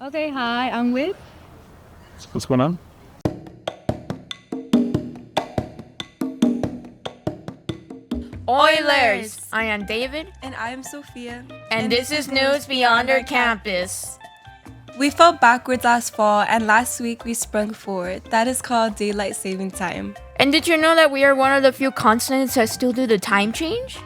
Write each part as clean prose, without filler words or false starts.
Okay, hi, I'm with. What's going on? Oilers! I am David, And I am Sophia. and this is News Beyond Our Campus. We fell backwards last fall, and last week we sprung forward. That is called daylight saving time. And did you know that we are one of the few continents that still do the time change?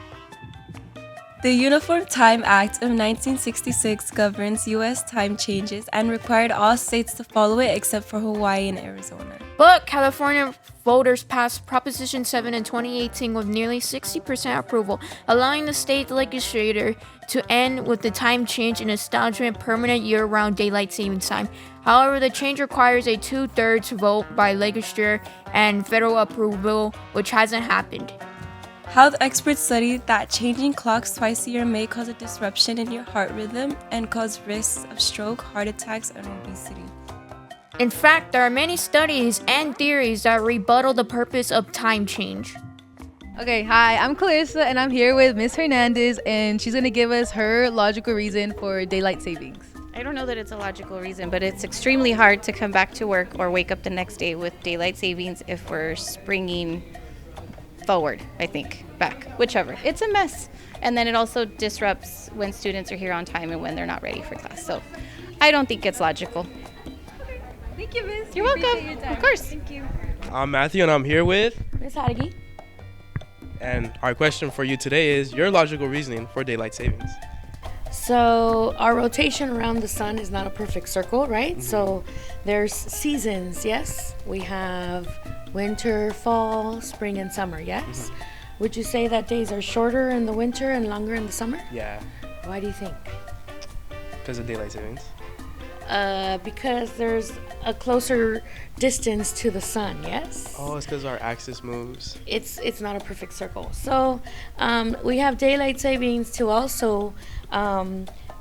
The Uniform Time Act of 1966 governs U.S. time changes and required all states to follow it except for Hawaii and Arizona. But California voters passed Proposition 7 in 2018 with nearly 60% approval, allowing the state legislature to end with the time change and establishing permanent year-round daylight savings time. However, the change requires a 2/3 vote by legislature and federal approval, which hasn't happened. Health experts study that changing clocks twice a year may cause a disruption in your heart rhythm and cause risks of stroke, heart attacks, and obesity. In fact, there are many studies and theories that rebuttal the purpose of time change. Okay, hi, I'm Clarissa, and I'm here with Miss Hernandez, and she's gonna give us her logical reason for daylight savings. I don't know that it's a logical reason, but it's extremely hard to come back to work or wake up the next day with daylight savings if we're springing forward, I think, back, whichever. It's a mess. And then it also disrupts when students are here on time and when they're not ready for class. So I don't think it's logical. Thank you, Miss. You're welcome. Of course. Thank you. I'm Matthew, and I'm here with. Miss Hadagi? And our question for you today is your logical reasoning for daylight savings. So our rotation around the sun is not a perfect circle, right? So there's seasons, yes? We have winter, fall, spring, and summer, yes? Would you say that days are shorter in the winter and longer in the summer? Yeah, Why do you think? because of daylight savings. Because there's a closer distance to the sun, yes? Oh, it's because our axis moves. It's not a perfect circle. So we have daylight savings to also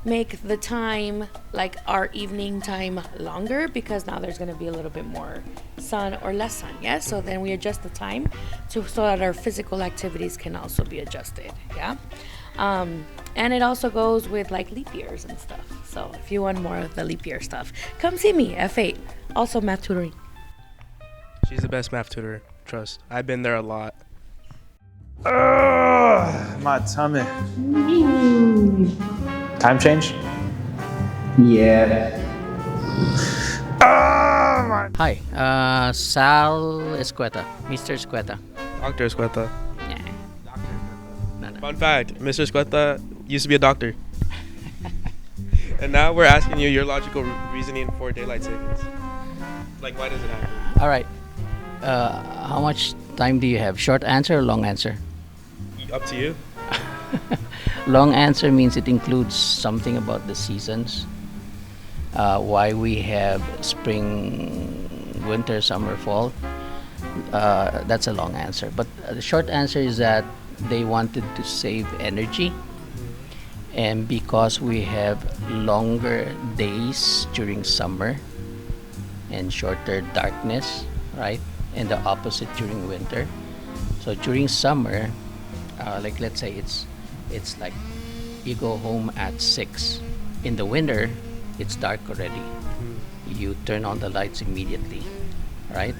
make the time, like our evening time, longer because now there's going to be a little bit more sun or less sun. Yeah. So then we adjust the time so that our physical activities can also be adjusted. Yeah. And it also goes with like leap years and stuff. So if you want more of the leap year stuff, come see me, F8. Also math tutoring. She's the best math tutor, trust. I've been there a lot. My tummy. Time change? Yeah. Hi, Sal Escueta, Mr. Escueta. Dr. Escueta. No. Fun fact, Mr. Escueta used to be a doctor. And now we're asking you your logical reasoning for daylight savings. Like, why does it happen? All right. How much time do you have? Short answer or long answer? Up to you. Long answer means it includes something about the seasons. Why we have spring, winter, summer, fall. That's a long answer. But the short answer is that they wanted to save energy. And because we have longer days during summer and shorter darkness, right? And the opposite during winter. So during summer, like let's say it's like you go home at 6. In the winter, it's dark already. You turn on the lights immediately, right?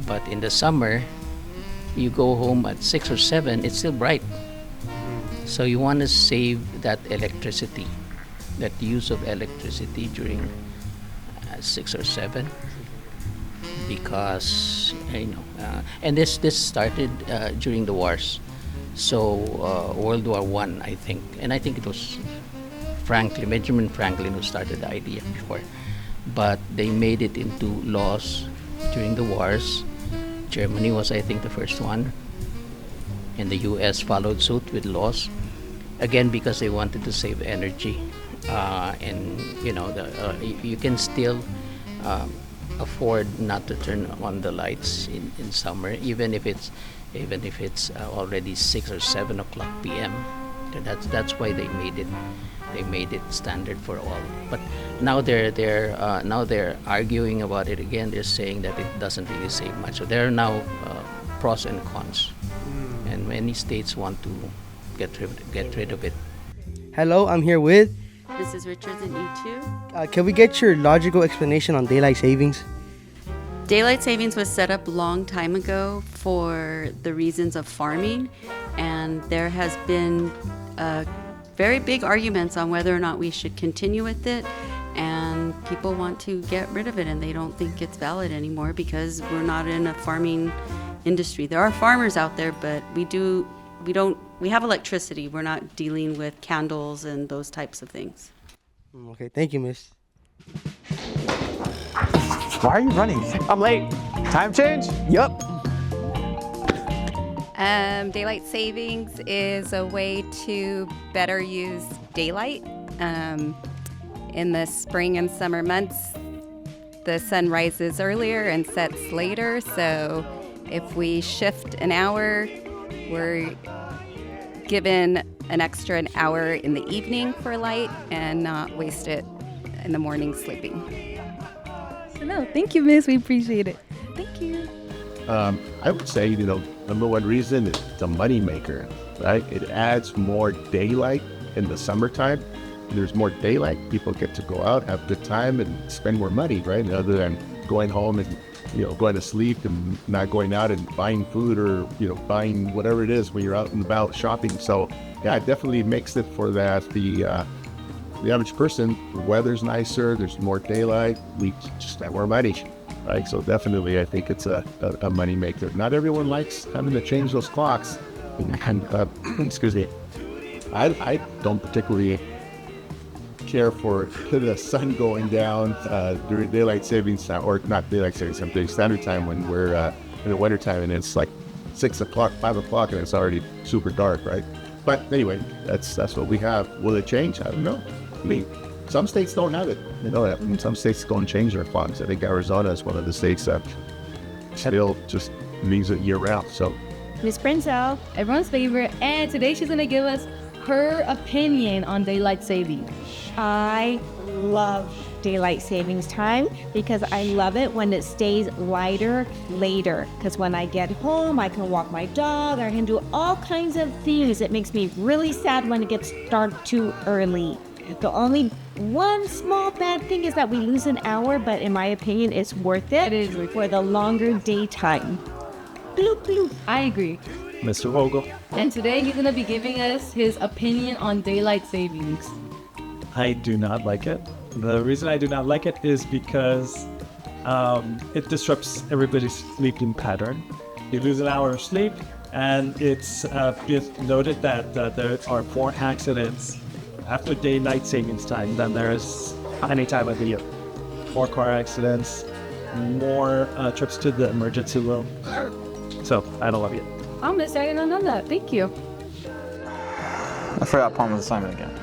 But in the summer, you go home at 6 or 7, it's still bright. So you want to save that electricity, that use of electricity during 6 or 7, because and this started during the wars. So World War One, I think, and I think it was Benjamin Franklin who started the idea before, but they made it into laws during the wars. Germany was, I think, the first one, and the U.S. followed suit with laws, again because they wanted to save energy, and you can still afford not to turn on the lights in summer, even if it's already 6 or 7 o'clock p.m. That's why they made it standard for all. But now they're arguing about it again. They're saying that it doesn't really save much. So there are now pros and cons, and many states want to get rid of it. Hello, I'm here with Mrs. Richards and E2. Can we get your logical explanation on daylight savings? Daylight savings was set up a long time ago for the reasons of farming, and there has been very big arguments on whether or not we should continue with it, and people want to get rid of it, and they don't think it's valid anymore because we're not in a farming industry. There are farmers out there, but we have electricity. We're not dealing with candles and those types of things. Okay, thank you, miss. Why are you running? I'm late. Time change? Yup. Daylight savings is a way to better use daylight. In the spring and summer months, the sun rises earlier and sets later, so if we shift an hour, we're given an extra an hour in the evening for light and not waste it in the morning sleeping. So no, thank you, miss. We appreciate it. Thank you. I would say, number one reason is it's a money maker, right? It adds more daylight in the summertime. There's more daylight. People get to go out, have a good time, and spend more money, right? Other than going home and, going to sleep and not going out and buying food or, buying whatever it is when you're out and about shopping. So, yeah, it definitely makes it for that. The average person, the weather's nicer, there's more daylight, we just spend more money. Right, so definitely, I think it's a money maker. Not everyone likes having to change those clocks. And excuse me, I don't particularly care for the sun going down during daylight savings time, or not daylight savings time, daylight standard time when we're in the winter time and it's like 6 o'clock, 5 o'clock, and it's already super dark, right? But anyway, that's what we have. Will it change? I don't know. I mean, some states don't have it. Some states go and change their clocks. I think Arizona is one of the states that still just leaves it year round. So, Miss Princell, everyone's favorite, and today she's gonna give us her opinion on daylight savings. I love daylight savings time because I love it when it stays lighter later. Because when I get home, I can walk my dog, I can do all kinds of things. It makes me really sad when it gets dark too early. The only one small bad thing is that we lose an hour, but in my opinion, it's worth it. It is for the longer daytime. Bloop, bloop. I agree. Mr. Vogel. And today he's gonna be giving us his opinion on daylight savings. I do not like it. The reason I do not like it is because it disrupts everybody's sleeping pattern. You lose an hour of sleep, and it's been noted that there are more accidents after daylight savings time than there is any time of the year. More car accidents, more trips to the emergency room. So I don't love it. Oh, miss, I didn't know that. Thank you. I forgot Palmer's assignment again.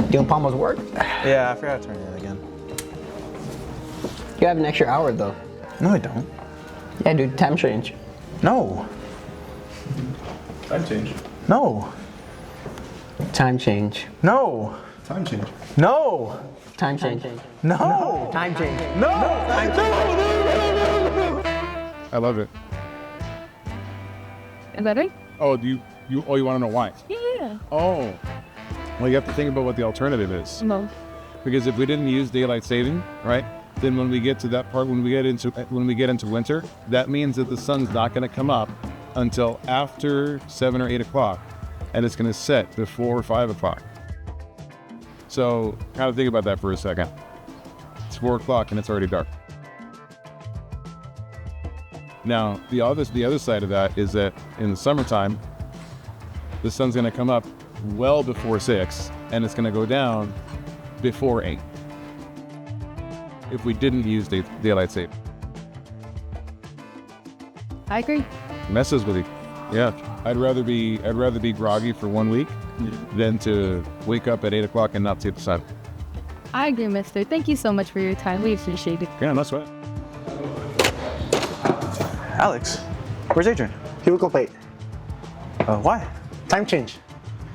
Doing Palma's work? Yeah, I forgot to turn it in again. You have an extra hour though. No, I don't. Yeah, dude, time change. No. time change. No. Time change. No. Time change. No. Time change. No. Time change. No. Time change. I love it. Is that right? Oh, you want to know why? Yeah. Oh. Well, you have to think about what the alternative is. No. Because if we didn't use daylight saving, right, then when we get to that part, when we get into winter, that means that the sun's not going to come up until after 7 or 8 o'clock, and it's going to set before 5 o'clock. So, kind of think about that for a second. It's 4 o'clock and it's already dark. Now, the other side of that is that in the summertime, the sun's going to come up well before 6, and it's going to go down before 8. If we didn't use daylight saving. I agree. Messes with you. Yeah, I'd rather be groggy for 1 week than to wake up at 8 o'clock and not see the sun. I agree, mister. Thank you so much for your time. We appreciate it. Yeah, that's right. Alex, where's Adrian? He woke up late. Why? Time change.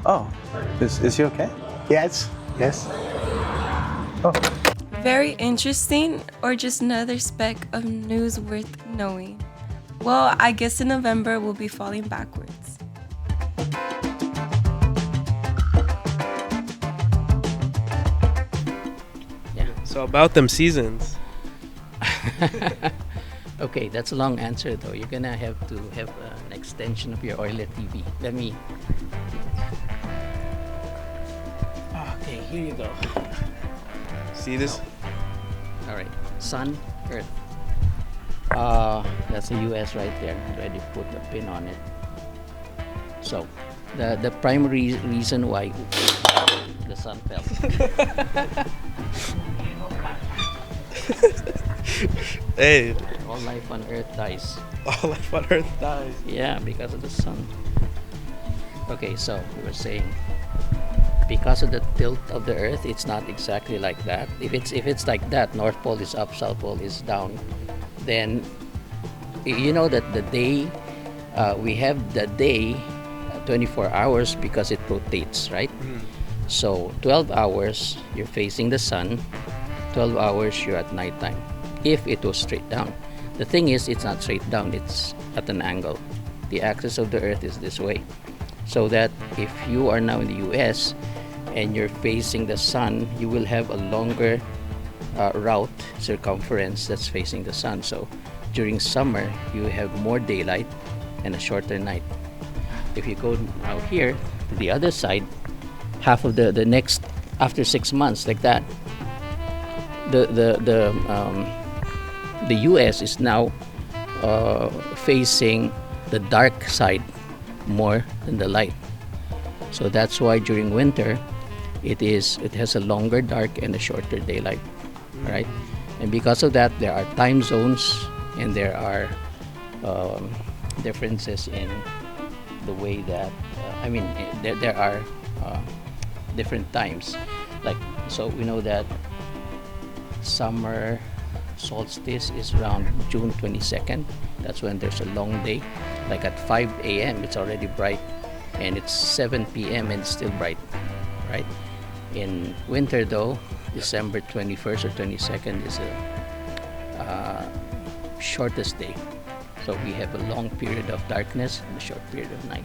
Oh, is he okay? Yes. Oh. Very interesting, or just another speck of news worth knowing? Well, I guess in November we'll be falling backwards. So about them seasons. Okay, that's a long answer though. You're gonna have to have an extension of your OilerTV. Let me. Okay, here you go. See this? All right, Sun, Earth. That's the U.S. right there. Already put a pin on it. So, the primary reason why the sun fell. Hey. All life on Earth dies. All life on Earth dies. Yeah, because of the sun. Okay, so we were saying because of the tilt of the Earth, it's not exactly like that. If it's like that, North Pole is up, South Pole is down, then you know that the day we have the day 24 hours because it rotates, right? So 12 hours you're facing the sun, 12 hours you're at nighttime. If it was straight down. The thing is, it's not straight down, it's at an angle. The axis of the Earth is this way. So that if you are now in the US and you're facing the sun, you will have a longer route, circumference that's facing the sun. So during summer, you have more daylight and a shorter night. If you go out here to the other side, half of the next, after 6 months, like that, the US is now facing the dark side more than the light. So that's why during winter it has a longer dark and a shorter daylight, right? And because of that, there are time zones and there are differences in the way that there are different times. Like, so we know that summer solstice is around June 22nd. That's when there's a long day. Like at 5 a.m. it's already bright, and it's 7 p.m. and it's still bright, right? In winter though, December 21st or 22nd is a shortest day. So we have a long period of darkness and a short period of night.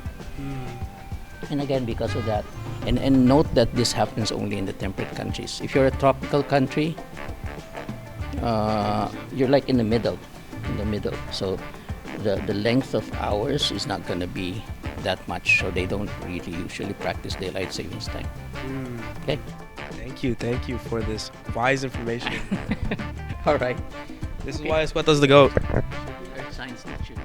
And again, because of that, and note that this happens only in the temperate countries. If you're a tropical country, you're like in the middle. So the length of hours is not going to be that much. So they don't really usually practice daylight savings time. Okay. Thank you for this wise information. All right. This is why Escueta's the GOAT. Earth science teacher.